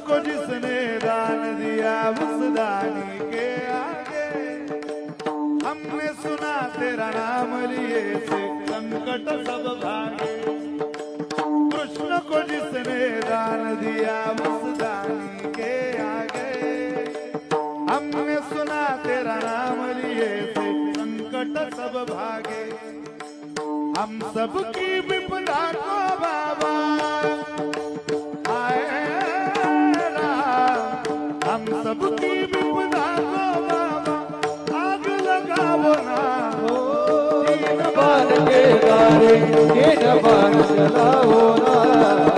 को जिसने दान दिया उस दानी के आगे, हमने सुना तेरा नाम लिए से संकट सब भागे। कृष्ण को जिसने दान दिया उस दानी के आगे, हमने सुना तेरा नाम लिए से संकट सब भागे। हम सबकी विपदा को बाबा आए राम, हम सबकी विपदा को बाबा आग लगाओ ना हो। तीन बार के गारे तीन बार चलाओ ना।